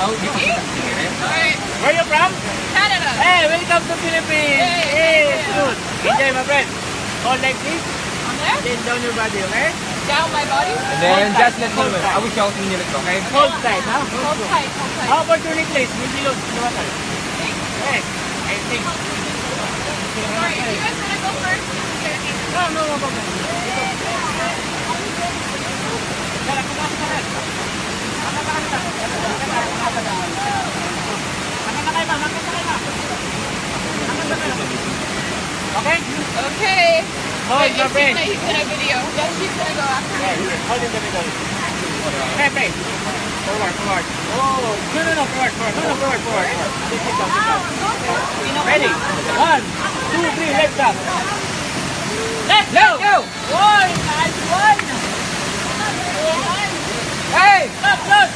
Oh, you can Alright. Where you from? Canada. Hey, welcome to Philippines. Hey, Good. Enjoy, my friend. Hold like this. On there? Then down your body, okay? Down my body? And then just let me know. I will shout in your okay? Hold tight, huh? Hold tight, hold tight. How about your necklace? Hindi yun. Luwatal. Hey, I think. Alright, you guys wanna go first? No, no, no, no. Tara, pumasok ka rin. Okay? Okay. Hold, Wait, my it friend. seems like he's in a video. Yes, he's gonna go after me. Yeah, hold in the middle. Pepe. Forward, forward. Oh, no, forward. No, forward. Sit down. Ready? 1, 2, 3, let's go. Let's go! One, nice one! Hey! Look!